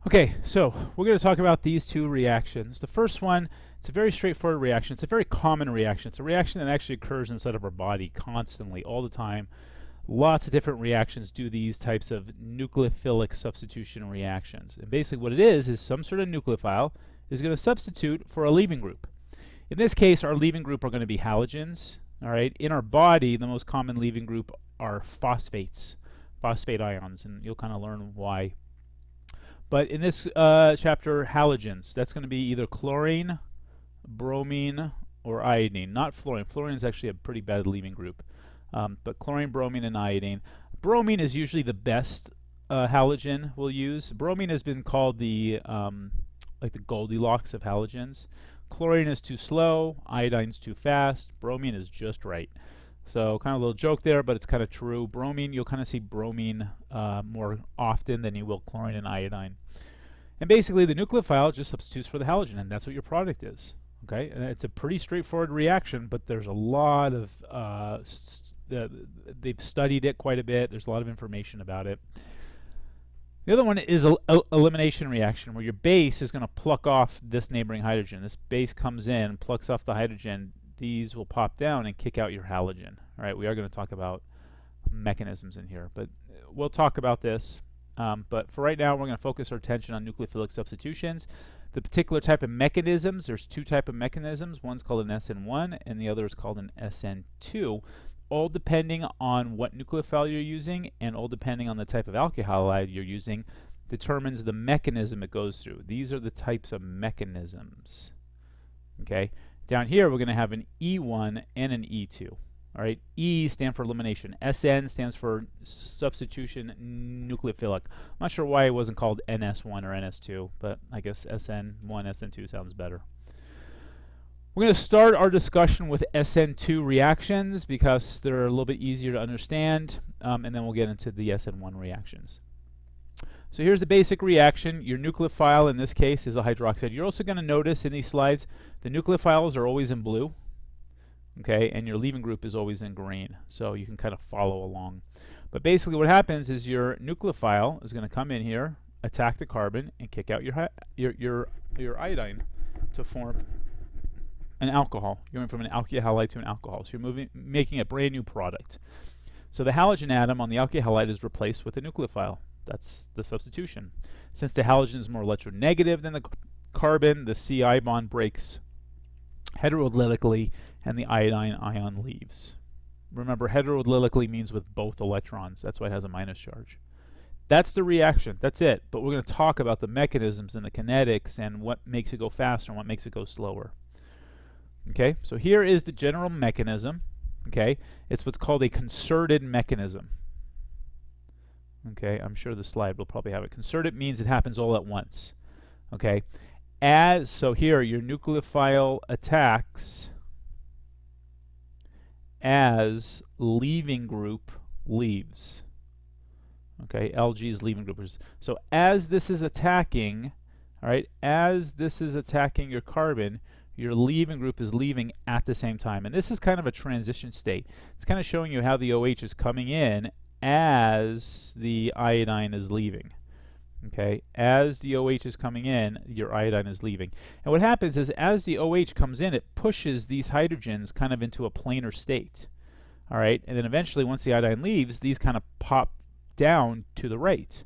Okay, so we're going to talk about these two reactions. The first one, it's a very straightforward reaction. It's a very common reaction. It's a reaction that actually occurs inside of our body constantly, all the time. Lots of different reactions do these types of nucleophilic substitution reactions. And basically what it is some sort of nucleophile is going to substitute for a leaving group. In this case, our leaving group are going to be halogens. All right. In our body, the most common leaving group are phosphates, phosphate ions, and you'll kind of learn why. But in this chapter, halogens, that's going to be either chlorine, bromine, or iodine. Not fluorine. Fluorine is actually a pretty bad leaving group. But chlorine, bromine, and iodine. Bromine is usually the best halogen we'll use. Bromine has been called the like the Goldilocks of halogens. Chlorine is too slow, iodine's too fast, bromine is just right. So kind of a little joke there, but it's kind of true. Bromine, you'll kind of see bromine more often than you will chlorine and iodine. And basically the nucleophile just substitutes for the halogen, and that's what your product is. Okay, and it's a pretty straightforward reaction, but there's a lot of they've studied it quite a bit. There's a lot of information about it. The other one is elimination reaction, where your base is going to pluck off this neighboring hydrogen. This base comes in, plucks off the hydrogen. These will pop down and kick out your halogen. All right, we are going to talk about mechanisms in here, but we'll talk about this. But for right now, we're going to focus our attention on nucleophilic substitutions. The particular type of mechanisms, there's two types of mechanisms. One's called an SN1 and the other is called an SN2. All depending on what nucleophile you're using and all depending on the type of alkyl halide you're using determines the mechanism it goes through. These are the types of mechanisms. Okay, down here we're going to have an E1 and an E2. All right, E stands for elimination. SN stands for substitution nucleophilic. I'm not sure why it wasn't called NS1 or NS2, but I guess SN1, SN2 sounds better. We're going to start our discussion with SN2 reactions because they're a little bit easier to understand, and then we'll get into the SN1 reactions. So here's the basic reaction. Your nucleophile in this case is a hydroxide. You're also going to notice in these slides the nucleophiles are always in blue, okay, and your leaving group is always in green, so you can kind of follow along. But basically what happens is your nucleophile is going to come in here, attack the carbon, and kick out your iodine to form an alcohol. You're going from an alkyl halide to an alcohol. So you're making a brand new product. So the halogen atom on the alkyl halide is replaced with a nucleophile. That's the substitution. Since the halogen is more electronegative than the carbon, the Ci bond breaks heterolytically and the iodine ion leaves. Remember, heterolytically means with both electrons. That's why it has a minus charge. That's the reaction. That's it. But we're going to talk about the mechanisms and the kinetics and what makes it go faster and what makes it go slower. Okay, so here is the general mechanism. Okay, it's what's called a concerted mechanism. Okay, I'm sure the slide will probably have it. Concerted means it happens all at once. Okay, so here your nucleophile attacks as leaving group leaves. Okay, LG's leaving group. So as this is attacking, all right, as this is attacking your carbon, your leaving group is leaving at the same time. And this is kind of a transition state. It's kind of showing you how the OH is coming in as the iodine is leaving. Okay, as the OH is coming in, your iodine is leaving. And what happens is as the OH comes in, it pushes these hydrogens kind of into a planar state. All right, and then eventually once the iodine leaves, these kind of pop down to the right.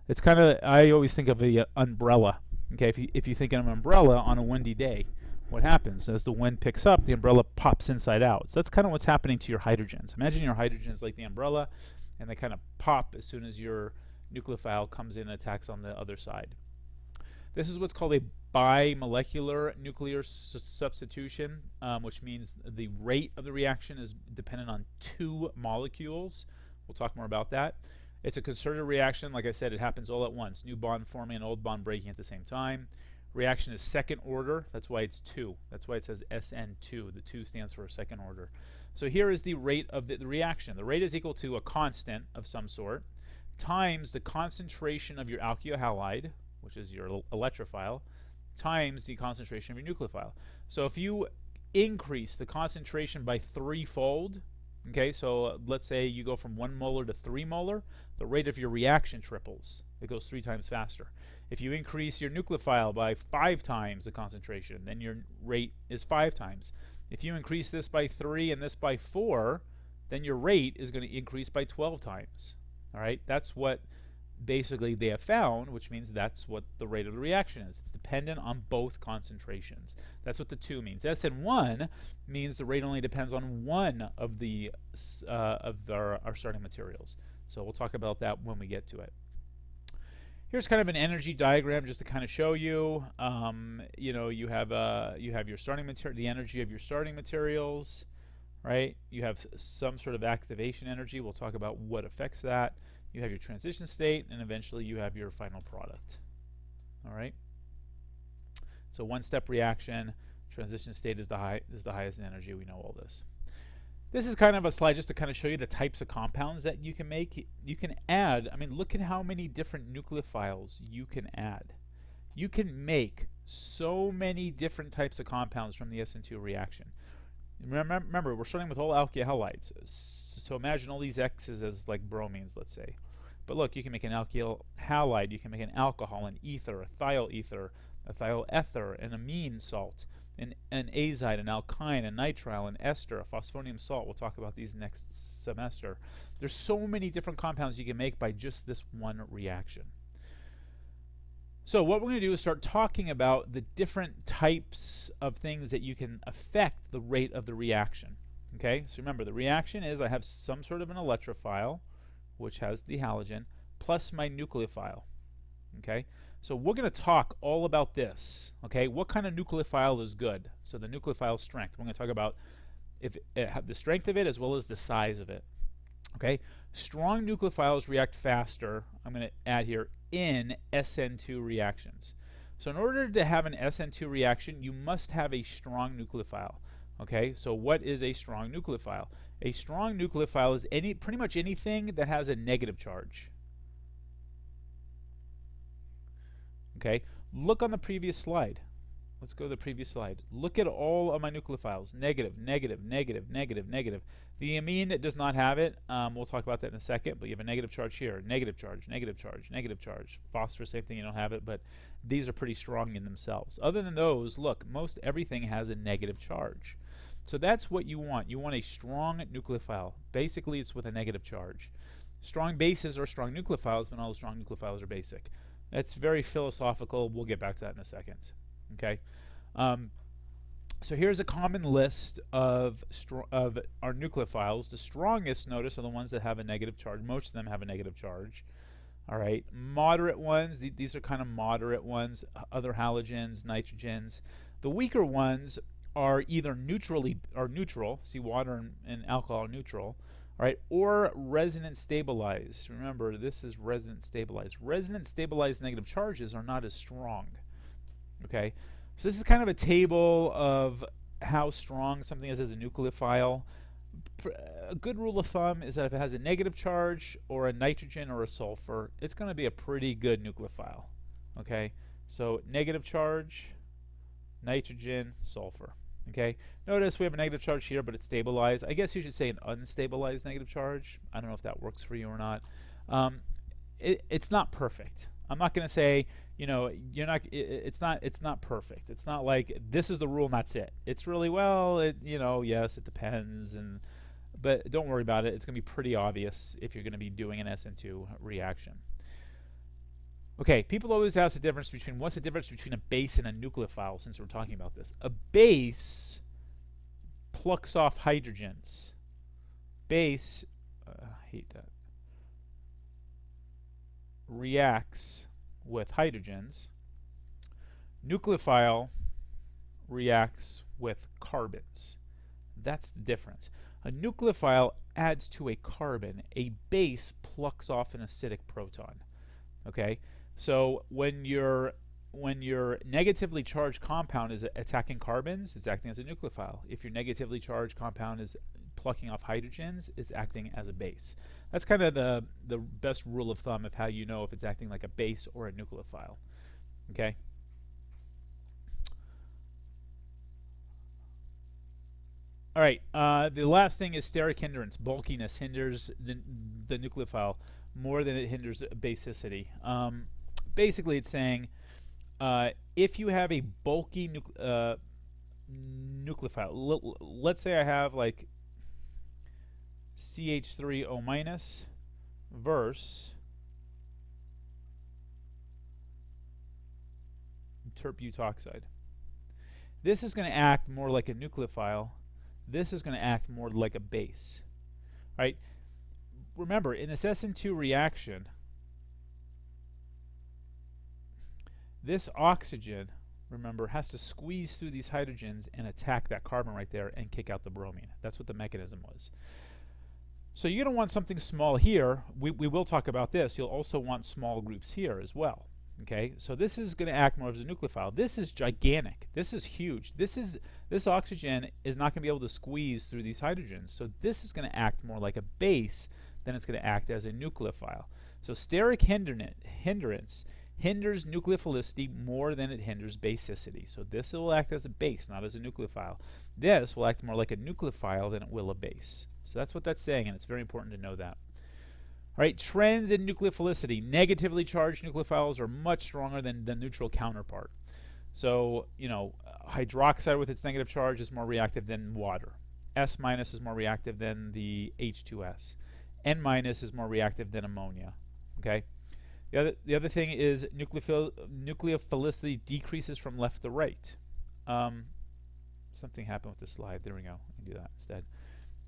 It's kind of, I always think of an umbrella. Okay, if you think of an umbrella on a windy day, what happens as the wind picks up, the umbrella pops inside out. So that's kind of what's happening to your hydrogens. Imagine your hydrogens like the umbrella, and they kind of pop as soon as your nucleophile comes in and attacks on the other side. This is what's called a bimolecular nuclear substitution, which means the rate of the reaction is dependent on two molecules. We'll talk more about that. It's a concerted reaction. Like I said, it happens all at once. New bond forming and old bond breaking at the same time. Reaction is second order. That's why it's 2. That's why it says SN2. The 2 stands for second order. So here is the rate of the reaction. The rate is equal to a constant of some sort times the concentration of your alkyl halide, which is your electrophile, times the concentration of your nucleophile. So if you increase the concentration by 3-fold, okay, so let's say you go from 1 molar to 3 molar, the rate of your reaction triples. It goes 3 times faster. If you increase your nucleophile by 5 times the concentration, then your rate is 5 times. If you increase this by 3 and this by 4, then your rate is going to increase by 12 times. All right, that's what basically they have found, which means that's what the rate of the reaction is. It's dependent on both concentrations. That's what the 2 means. SN1 means the rate only depends on one of the our starting materials. So we'll talk about that when we get to it. Here's kind of an energy diagram just to kind of show you. You have your starting material, the energy of your starting materials, right? You have some sort of activation energy. We'll talk about what affects that. You have your transition state, and eventually you have your final product. All right. So one-step reaction, transition state is the highest in energy. We know all this. This is kind of a slide just to kind of show you the types of compounds that you can make. You can add, I mean, look at how many different nucleophiles you can add. You can make so many different types of compounds from the SN2 reaction. Remember, we're starting with all alkyl halides. So imagine all these X's as like bromines, let's say. But look, you can make an alkyl halide, you can make an alcohol, an ether, a thiol ether, a thiol ether, an amine salt, an azide, an alkyne, a nitrile, an ester, a phosphonium salt. We'll talk about these next semester. There's so many different compounds you can make by just this one reaction. So what we're going to do is start talking about the different types of things that you can affect the rate of the reaction. Okay, so remember, the reaction is I have some sort of an electrophile, which has the halogen, plus my nucleophile. Okay, so we're going to talk all about this. Okay, what kind of nucleophile is good? So the nucleophile strength. We're going to talk about the strength of it as well as the size of it. Okay, strong nucleophiles react faster. I'm going to add here in SN2 reactions. So in order to have an SN2 reaction, you must have a strong nucleophile. Okay, so what is a strong nucleophile? A strong nucleophile is pretty much anything that has a negative charge. Okay, look on the previous slide. Let's go to the previous slide. Look at all of my nucleophiles. Negative, negative, negative, negative, negative. The amine does not have it. We'll talk about that in a second, but you have a negative charge here. Negative charge, negative charge, negative charge. Phosphorus, same thing, you don't have it, but these are pretty strong in themselves. Other than those, look, most everything has a negative charge. So that's what you want. You want a strong nucleophile. Basically, it's with a negative charge. Strong bases are strong nucleophiles, but not all strong nucleophiles are basic. That's very philosophical. We'll get back to that in a second. Okay. So here's a common list of our nucleophiles. The strongest, notice, are the ones that have a negative charge. Most of them have a negative charge. All right. Moderate ones, these are kind of moderate ones. Other halogens, nitrogens. The weaker ones are either neutral. See, water and alcohol are neutral. All right, or resonance stabilized. Remember, this is resonance stabilized. Resonance stabilized negative charges are not as strong. Okay, so this is kind of a table of how strong something is as a nucleophile. A good rule of thumb is that if it has a negative charge or a nitrogen or a sulfur, it's going to be a pretty good nucleophile. Okay, so negative charge, nitrogen, sulfur. Okay, notice we have a negative charge here, but it's stabilized. I guess you should say an unstabilized negative charge. I don't know if that works for you or not. It's not perfect. I'm not going to say, you know, it's not perfect. It's not like this is the rule and that's it. It's really, well, yes, it depends, but don't worry about it. It's going to be pretty obvious if you're going to be doing an SN2 reaction. Okay, people always ask what's the difference between a base and a nucleophile, since we're talking about this. A base plucks off hydrogens. Base, I hate that, reacts with hydrogens. Nucleophile reacts with carbons. That's the difference. A nucleophile adds to a carbon. A base plucks off an acidic proton. Okay? So when your negatively charged compound is attacking carbons, it's acting as a nucleophile. If your negatively charged compound is plucking off hydrogens, it's acting as a base. That's kind of the best rule of thumb of how you know if it's acting like a base or a nucleophile. Okay? All right, the last thing is steric hindrance. Bulkiness hinders the nucleophile more than it hinders basicity. basically it's saying if you have a bulky nucleophile, let's say I have like CH3O minus versus terbutoxide. This is going to act more like a nucleophile. This is going to act more like a base. Right? Remember, in this SN2 reaction, this oxygen, remember, has to squeeze through these hydrogens and attack that carbon right there and kick out the bromine. That's what the mechanism was. So you're going to want something small here. We will talk about this. You'll also want small groups here as well. Okay, so this is going to act more as a nucleophile. This is gigantic. This is huge. This oxygen is not going to be able to squeeze through these hydrogens. So this is going to act more like a base than it's going to act as a nucleophile. So steric hindrance hinders nucleophilicity more than it hinders basicity. So this will act as a base, not as a nucleophile. This will act more like a nucleophile than it will a base. So that's what that's saying, and it's very important to know that. All right, trends in nucleophilicity. Negatively charged nucleophiles are much stronger than the neutral counterpart. So, you know, hydroxide with its negative charge is more reactive than water. S minus is more reactive than the H2S. N minus is more reactive than ammonia. Okay. The other thing is nucleophilicity decreases from left to right. Something happened with this slide. There we go. I can do that instead.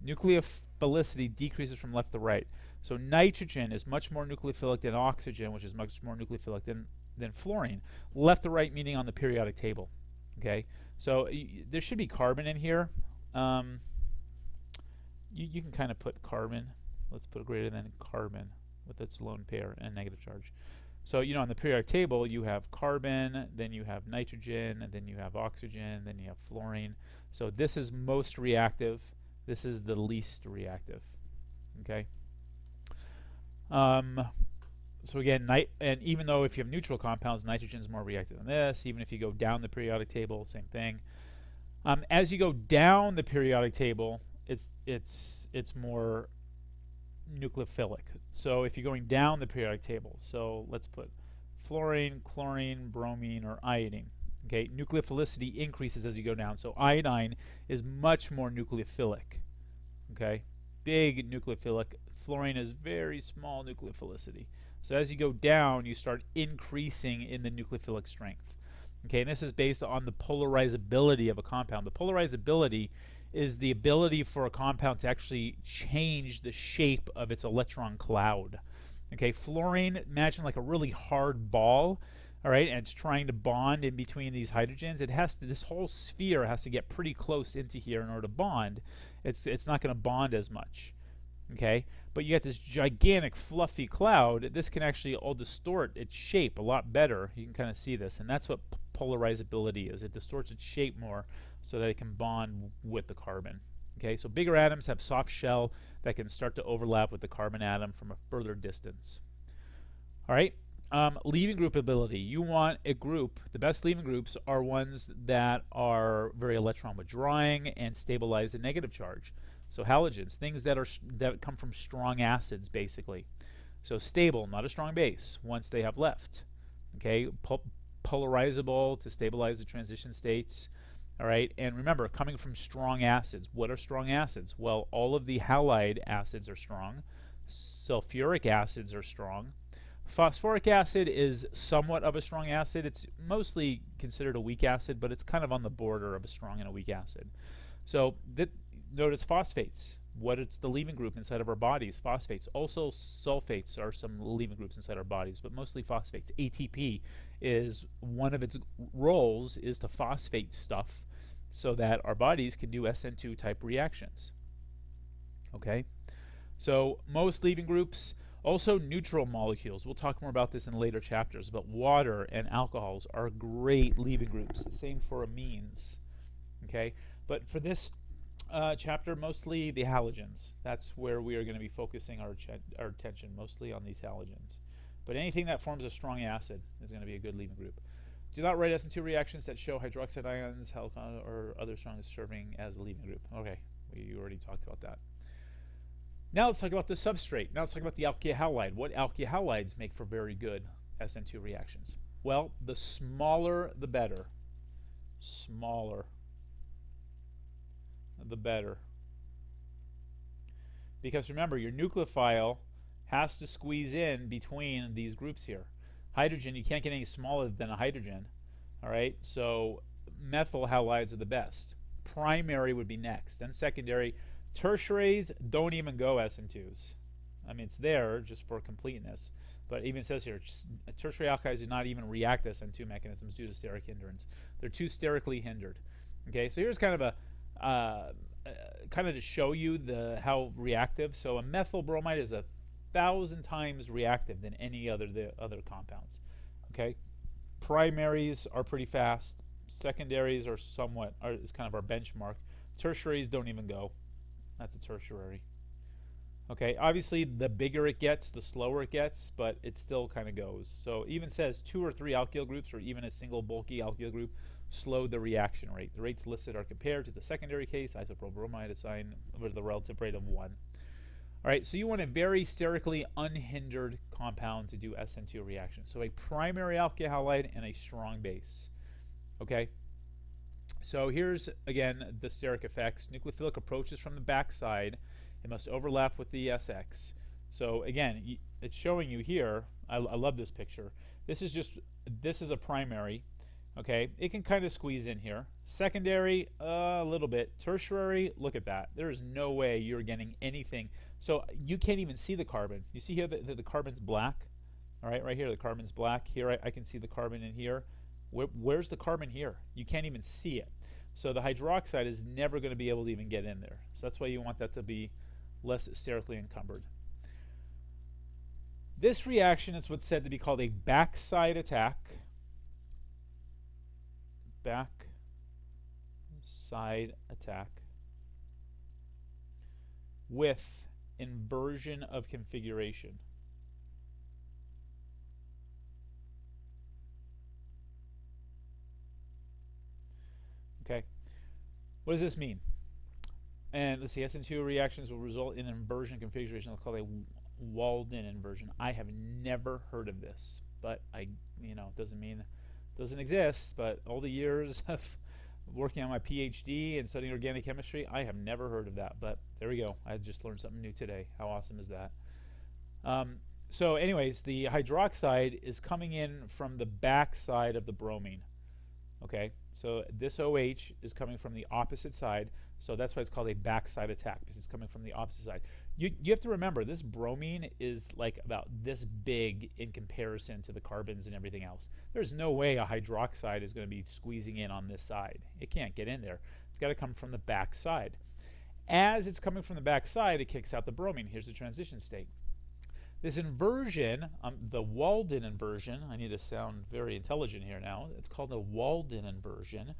Nucleophilicity decreases from left to right. So nitrogen is much more nucleophilic than oxygen, which is much more nucleophilic than fluorine. Left to right meaning on the periodic table. Okay, so there should be carbon in here. You can kind of put carbon. Let's put greater than carbon with its lone pair and negative charge. So, you know, on the periodic table, you have carbon, then you have nitrogen, and then you have oxygen, then you have fluorine. So this is most reactive. This is the least reactive. Okay. So again, and even though if you have neutral compounds, nitrogen is more reactive than this. Even if you go down the periodic table, same thing. As you go down the periodic table, it's more nucleophilic. So if you're going down the periodic table, so let's put fluorine, chlorine, bromine, or iodine. Okay, nucleophilicity increases as you go down. So iodine is much more nucleophilic. Okay, big nucleophilic. Fluorine is very small nucleophilicity. So as you go down, you start increasing in the nucleophilic strength. Okay, and this is based on the polarizability of a compound. The polarizability is the ability for a compound to actually change the shape of its electron cloud. Okay, fluorine, imagine like a really hard ball, all right, and it's trying to bond in between these hydrogens. It has to, this whole sphere has to get pretty close into here in order to bond. It's not going to bond as much. Okay, but you get this gigantic fluffy cloud. This can actually all distort its shape a lot better. You can kind of see this, and that's what polarizability is. It distorts its shape more so that it can bond with the carbon. Okay, so bigger atoms have soft shell that can start to overlap with the carbon atom from a further distance. All right, leaving group ability. You want a group, the best leaving groups are ones that are very electron withdrawing and stabilize the negative charge. So halogens, things that come from strong acids, basically. So stable, not a strong base, once they have left. Okay, polarizable to stabilize the transition states. All right, and remember, coming from strong acids. What are strong acids? Well, all of the halide acids are strong. Sulfuric acids are strong. Phosphoric acid is somewhat of a strong acid. It's mostly considered a weak acid, but it's kind of on the border of a strong and a weak acid. So notice phosphates. What it's the leaving group inside of our bodies, phosphates. Also sulfates are some leaving groups inside our bodies, but mostly phosphates. ATP is one of its roles is to phosphate stuff so that our bodies can do SN2 type reactions. Okay, so most leaving groups, also neutral molecules. We'll talk more about this in later chapters, but water and alcohols are great leaving groups. Same for amines. Okay, but for this chapter, mostly the halogens. That's where we are going to be focusing our attention, mostly on these halogens. But anything that forms a strong acid is going to be a good leaving group. Do not write SN2 reactions that show hydroxide ions, halcyon, or other strong serving as a leaving group. Okay, we already talked about that. Now let's talk about the substrate. Now let's talk about the alkyl halide. What alkyl halides make for very good SN2 reactions? Well, the smaller the better. Smaller the better. Because remember, your nucleophile has to squeeze in between these groups here. Hydrogen, you can't get any smaller than a hydrogen. All right, so methyl halides are the best. Primary would be next, then secondary. Tertiaries don't even go SN2s. I mean, it's there just for completeness, but it even says here, tertiary alkyls do not even react SN2 mechanisms due to steric hindrance. They're too sterically hindered. Okay, so here's kind of a kind of to show you how reactive. So a methyl bromide is 1,000 times reactive than any other compounds. Okay, primaries are pretty fast. Secondaries are is kind of our benchmark. Tertiaries don't even go. That's a tertiary. Okay, obviously the bigger it gets, the slower it gets, but it still kind of goes. So it even says 2 or 3 alkyl groups or even a single bulky alkyl group slow the reaction rate. The rates listed are compared to the secondary case, isopropyl bromide assigned with the relative rate of 1. All right, so you want a very sterically unhindered compound to do SN2 reaction. So a primary alkyl halide and a strong base. Okay, so here's again the steric effects. Nucleophilic approaches from the backside. It must overlap with the SX. So again, it's showing you here. I love this picture. This is a primary. Okay, it can kind of squeeze in here. Secondary, a little bit. Tertiary, look at that. There is no way you're getting anything. So you can't even see the carbon. You see here the carbon's black. All right, right here the carbon's black. Here I can see the carbon in here. Where's the carbon here? You can't even see it. So the hydroxide is never going to be able to even get in there. So that's why you want that to be less sterically encumbered. This reaction is what's said to be called a backside attack. Backside attack with inversion of configuration. Okay, what does this mean? And let's see, SN2 reactions will result in inversion configuration. It's called a Walden inversion. I have never heard of this, but it doesn't mean it doesn't exist. But all the years of working on my PhD and studying organic chemistry, I have never heard of that. But there we go. I just learned something new today. How awesome is that? So anyways, the hydroxide is coming in from the back side of the bromine. Okay, so this OH is coming from the opposite side, so that's why it's called a backside attack, because it's coming from the opposite side. You have to remember, this bromine is like about this big in comparison to the carbons and everything else. There's no way a hydroxide is going to be squeezing in on this side. It can't get in there. It's got to come from the back side. As it's coming from the back side, it kicks out the bromine. Here's the transition state. This inversion, the Walden inversion, I need to sound very intelligent here now. It's called the Walden inversion.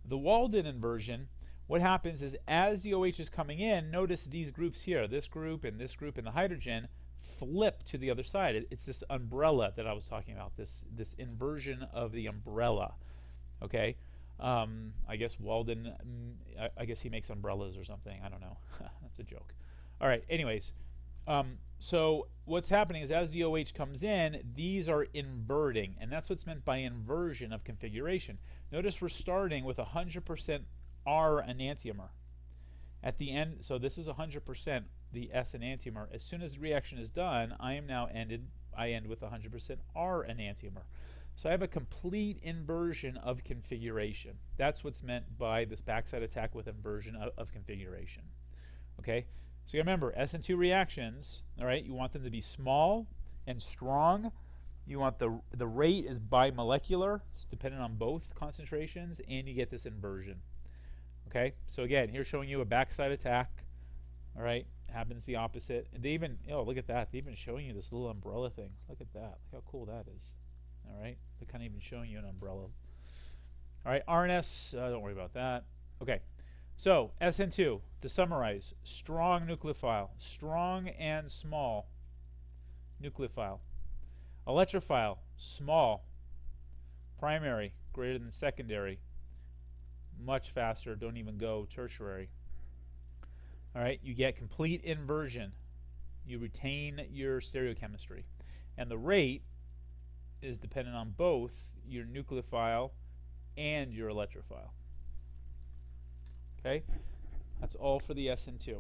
The Walden inversion, what happens is as the OH is coming in, notice these groups here, this group and the hydrogen, flip to the other side. It's this umbrella that I was talking about, this inversion of the umbrella. Okay? I guess Walden, I guess he makes umbrellas or something. I don't know. That's a joke. All right, anyways. So what's happening is as the OH comes in, these are inverting, and that's what's meant by inversion of configuration. Notice we're starting with 100% R enantiomer. At the end, so this is 100% the S enantiomer. As soon as the reaction is done, I end with 100% R enantiomer. So I have a complete inversion of configuration. That's what's meant by this backside attack with inversion of configuration. Okay? So you remember, SN2 reactions, all right, you want them to be small and strong. You want the rate is bimolecular. It's dependent on both concentrations, and you get this inversion. Okay, so again, here's showing you a backside attack. All right, happens the opposite. And they even, look at that. They're even showing you this little umbrella thing. Look at that. Look how cool that is. All right, they're kind of even showing you an umbrella. All right, RNS, don't worry about that. Okay. So, SN2, to summarize, strong nucleophile, strong and small nucleophile. Electrophile, small, primary, greater than secondary, much faster, don't even go tertiary. All right, you get complete inversion. You retain your stereochemistry. And the rate is dependent on both your nucleophile and your electrophile. Okay? That's all for the SN2.